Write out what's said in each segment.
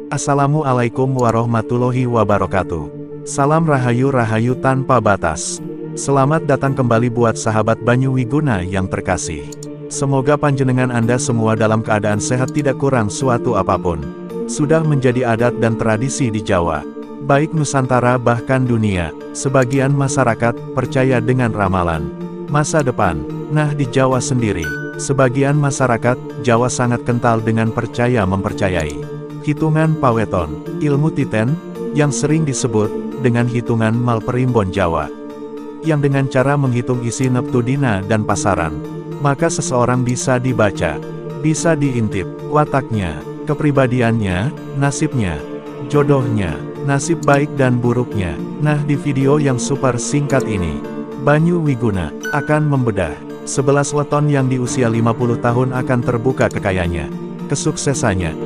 Assalamualaikum warahmatullahi wabarakatuh. Salam rahayu tanpa batas. Selamat datang kembali buat sahabat Banyu Wiguna yang terkasih. Semoga panjenengan Anda semua dalam keadaan sehat tidak kurang suatu apapun. Sudah menjadi adat dan tradisi di Jawa, baik Nusantara bahkan dunia, sebagian masyarakat percaya dengan ramalan masa depan. Nah, di Jawa sendiri, sebagian masyarakat Jawa sangat kental dengan percaya mempercayai hitungan paweton, ilmu titen, yang sering disebut dengan hitungan Malperimbon Jawa, yang dengan cara menghitung isi neptu dina dan pasaran, maka seseorang bisa dibaca, bisa diintip, wataknya, kepribadiannya, nasibnya, jodohnya, nasib baik dan buruknya. Nah, di video yang super singkat ini, Banyu Wiguna akan membedah 11 weton yang di usia 50 tahun akan terbuka kekayaannya, kesuksesannya.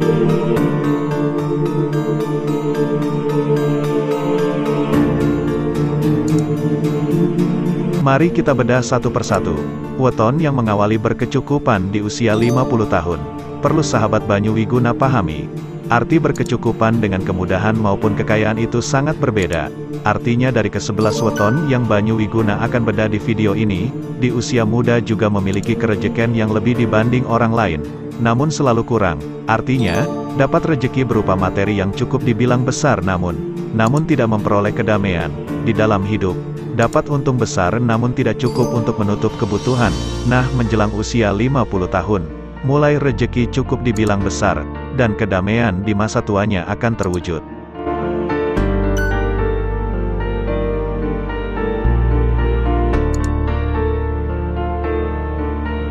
Mari kita bedah satu persatu weton yang mengawali berkecukupan di usia 50 tahun. Perlu sahabat Banyu Wiguna pahami, arti berkecukupan dengan kemudahan maupun kekayaan itu sangat berbeda. Artinya dari ke-11 weton yang Banyu Wiguna akan bedah di video ini, di usia muda juga memiliki kerejekan yang lebih dibanding orang lain, namun selalu kurang. Artinya, dapat rejeki berupa materi yang cukup dibilang besar namun tidak memperoleh kedamaian di dalam hidup. Dapat untung besar namun tidak cukup untuk menutup kebutuhan. Nah, menjelang usia 50 tahun, mulai rejeki cukup dibilang besar, dan kedamaian di masa tuanya akan terwujud.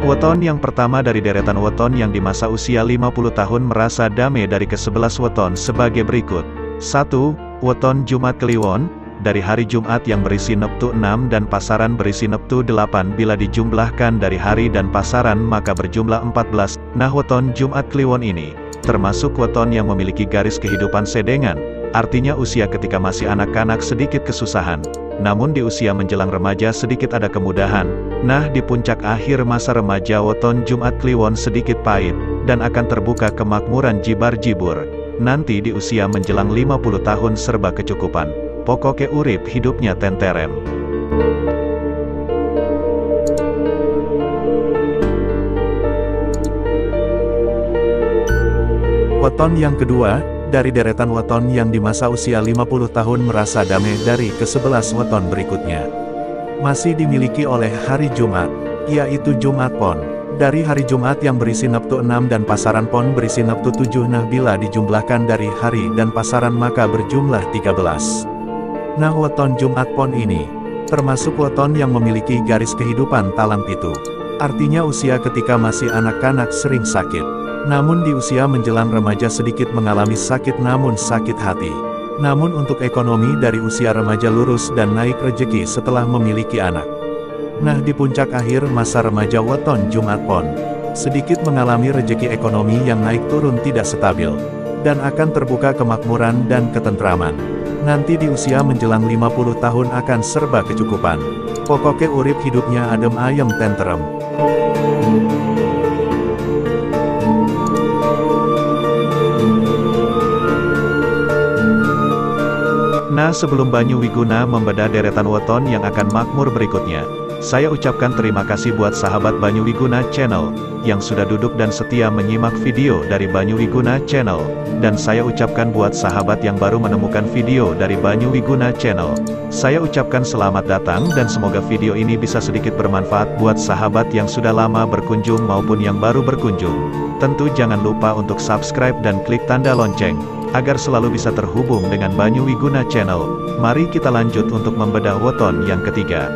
Weton yang pertama dari deretan weton yang di masa usia 50 tahun merasa damai dari ke-11 weton sebagai berikut. 1. Weton Jumat Kliwon, dari hari Jumat yang berisi neptu 6 dan pasaran berisi neptu 8. Bila dijumlahkan dari hari dan pasaran maka berjumlah 14. Nah, weton Jumat Kliwon ini termasuk weton yang memiliki garis kehidupan sedengan. Artinya usia ketika masih anak-anak sedikit kesusahan, namun di usia menjelang remaja sedikit ada kemudahan. Nah, di puncak akhir masa remaja weton Jumat Kliwon sedikit pahit, dan akan terbuka kemakmuran jibar-jibur. Nanti di usia menjelang 50 tahun serba kecukupan. Pokoke urip hidupnya tenterem. Weton yang kedua, dari deretan weton yang di masa usia 50 tahun merasa damai dari ke-11 weton berikutnya. Masih dimiliki oleh hari Jumat, yaitu Jumat Pon. Dari hari Jumat yang berisi neptu 6 dan pasaran Pon berisi neptu 7. Nah, bila dijumlahkan dari hari dan pasaran maka berjumlah 13. Nah, weton Jumat Pon ini termasuk weton yang memiliki garis kehidupan talang pitu. Artinya usia ketika masih anak-anak sering sakit, namun di usia menjelang remaja sedikit mengalami sakit namun sakit hati. Namun untuk ekonomi dari usia remaja lurus dan naik rejeki setelah memiliki anak. Nah, di puncak akhir masa remaja weton Jumat Pon, sedikit mengalami rejeki ekonomi yang naik turun tidak stabil, dan akan terbuka kemakmuran dan ketentraman. Nanti di usia menjelang 50 tahun akan serba kecukupan. Pokoke urip hidupnya adem ayem tenterem. Nah, sebelum Banyu Wiguna membedah deretan weton yang akan makmur berikutnya, saya ucapkan terima kasih buat sahabat Banyu Wiguna Channel, yang sudah duduk dan setia menyimak video dari Banyu Wiguna Channel. Dan saya ucapkan buat sahabat yang baru menemukan video dari Banyu Wiguna Channel, saya ucapkan selamat datang dan semoga video ini bisa sedikit bermanfaat buat sahabat yang sudah lama berkunjung maupun yang baru berkunjung. Tentu jangan lupa untuk subscribe dan klik tanda lonceng, agar selalu bisa terhubung dengan Banyu Wiguna Channel. Mari kita lanjut untuk membedah weton yang ketiga.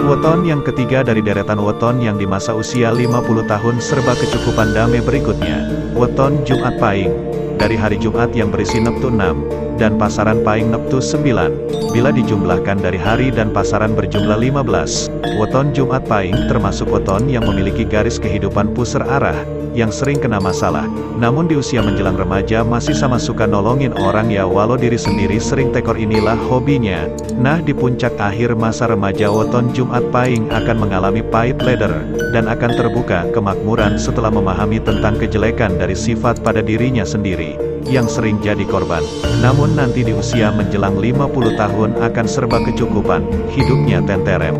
Weton yang ketiga dari deretan weton yang di masa usia 50 tahun serba kecukupan damai berikutnya. Weton Jumat Pahing, dari hari Jumat yang berisi neptu 6, dan pasaran Pahing neptu 9. Bila dijumlahkan dari hari dan pasaran berjumlah 15. Weton Jumat Pahing termasuk weton yang memiliki garis kehidupan pusar arah, yang sering kena masalah. Namun di usia menjelang remaja masih sama suka nolongin orang ya, walau diri sendiri sering tekor, inilah hobinya. Nah, di puncak akhir masa remaja weton Jumat Pahing akan mengalami pahit leder, dan akan terbuka kemakmuran setelah memahami tentang kejelekan dari sifat pada dirinya sendiri, yang sering jadi korban. Namun nanti di usia menjelang 50 tahun akan serba kecukupan, hidupnya tenterem.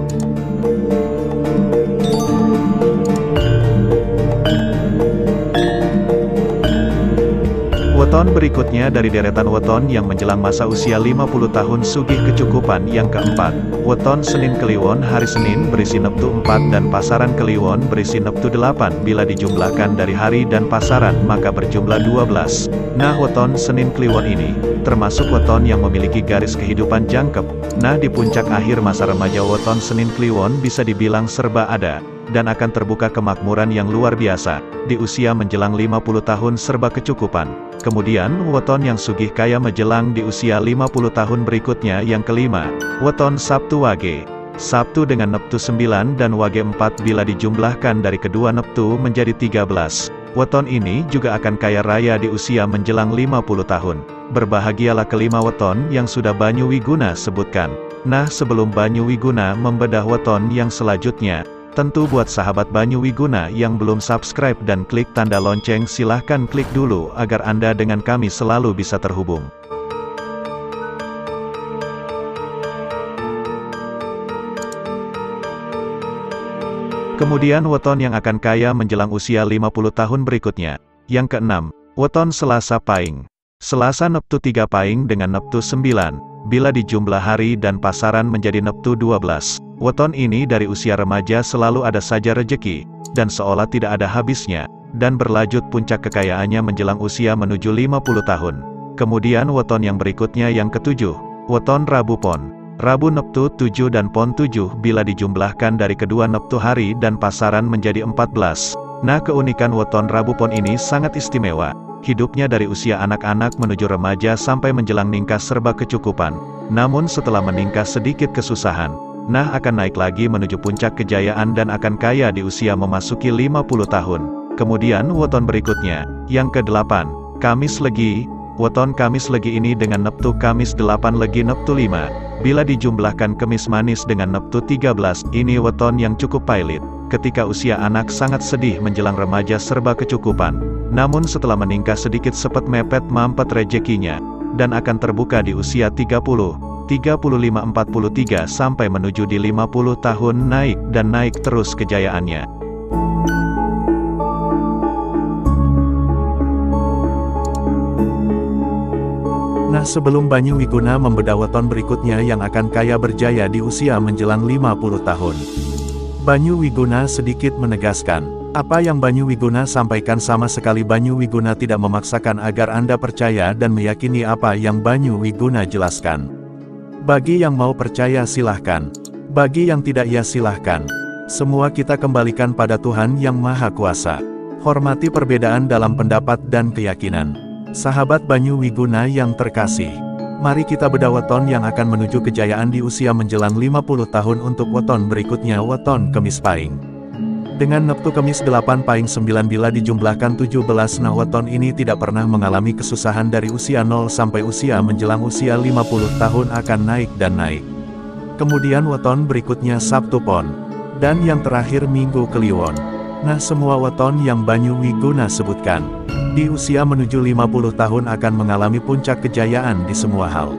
Weton berikutnya dari deretan weton yang menjelang masa usia 50 tahun sugih kecukupan yang keempat. Weton Senin Kliwon. Hari Senin berisi neptu 4 dan pasaran Kliwon berisi neptu 8. Bila dijumlahkan dari hari dan pasaran maka berjumlah 12. Nah, weton Senin Kliwon ini termasuk weton yang memiliki garis kehidupan jangkep. Nah, di puncak akhir masa remaja weton Senin Kliwon bisa dibilang serba ada, dan akan terbuka kemakmuran yang luar biasa. Di usia menjelang 50 tahun serba kecukupan. Kemudian, weton yang sugih kaya menjelang di usia 50 tahun berikutnya yang kelima, weton Sabtu Wage. Sabtu dengan neptu 9 dan Wage 4 bila dijumlahkan dari kedua neptu menjadi 13. Weton ini juga akan kaya raya di usia menjelang 50 tahun. Berbahagialah kelima weton yang sudah Banyu Wiguna sebutkan. Nah, sebelum Banyu Wiguna membedah weton yang selanjutnya, tentu buat sahabat Banyu Wiguna yang belum subscribe dan klik tanda lonceng, silahkan klik dulu agar Anda dengan kami selalu bisa terhubung. Kemudian weton yang akan kaya menjelang usia 50 tahun berikutnya. Yang keenam, weton Selasa Pahing. Selasa neptu 3 Pahing dengan neptu 9. Bila dijumlah hari dan pasaran menjadi neptu 12. Weton ini dari usia remaja selalu ada saja rejeki, dan seolah tidak ada habisnya, dan berlanjut puncak kekayaannya menjelang usia menuju 50 tahun. Kemudian weton yang berikutnya yang ketujuh, weton Rabu Pon. Rabu neptu 7 dan Pon 7 bila dijumlahkan dari kedua neptu hari dan pasaran menjadi 14. Nah, keunikan weton Rabu Pon ini sangat istimewa. Hidupnya dari usia anak-anak menuju remaja sampai menjelang ningkas serba kecukupan. Namun setelah meningkas sedikit kesusahan. Nah, akan naik lagi menuju puncak kejayaan dan akan kaya di usia memasuki 50 tahun. Kemudian weton berikutnya, yang ke-8, Kamis Legi. Weton Kamis Legi ini dengan neptu Kamis 8 Legi neptu 5. Bila dijumlahkan Kemis Manis dengan neptu 13, ini weton yang cukup pailit. Ketika usia anak sangat sedih menjelang remaja serba kecukupan. Namun setelah meningkat sedikit sepet mepet mampet rejekinya, dan akan terbuka di usia 30. 35-43 sampai menuju di 50 tahun naik dan naik terus kejayaannya. Nah, sebelum Banyu Wiguna membedah weton berikutnya yang akan kaya berjaya di usia menjelang 50 tahun. Banyu Wiguna sedikit menegaskan, apa yang Banyu Wiguna sampaikan sama sekali Banyu Wiguna tidak memaksakan agar Anda percaya dan meyakini apa yang Banyu Wiguna jelaskan. Bagi yang mau percaya silahkan. Bagi yang tidak ya silahkan. Semua kita kembalikan pada Tuhan yang Maha Kuasa. Hormati perbedaan dalam pendapat dan keyakinan. Sahabat Banyu Wiguna yang terkasih. Mari kita bedah weton yang akan menuju kejayaan di usia menjelang 50 tahun untuk weton berikutnya, weton Kemis Pahing. Dengan neptu Kemis 8 Pahing 9 bila dijumlahkan 17, nah weton ini tidak pernah mengalami kesusahan dari usia 0 sampai usia menjelang usia 50 tahun akan naik dan naik. Kemudian weton berikutnya Sabtu Pon. Dan yang terakhir Minggu Kliwon. Nah, semua weton yang Banyu Wiguna sebutkan, di usia menuju 50 tahun akan mengalami puncak kejayaan di semua hal.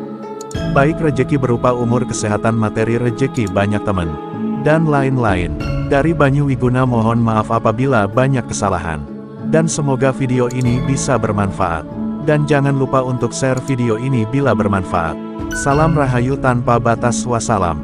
Baik rejeki berupa umur, kesehatan, materi, rejeki, banyak teman, dan lain-lain. Dari Banyu Wiguna mohon maaf apabila banyak kesalahan. Dan semoga video ini bisa bermanfaat. Dan jangan lupa untuk share video ini bila bermanfaat. Salam Rahayu tanpa batas, wassalam.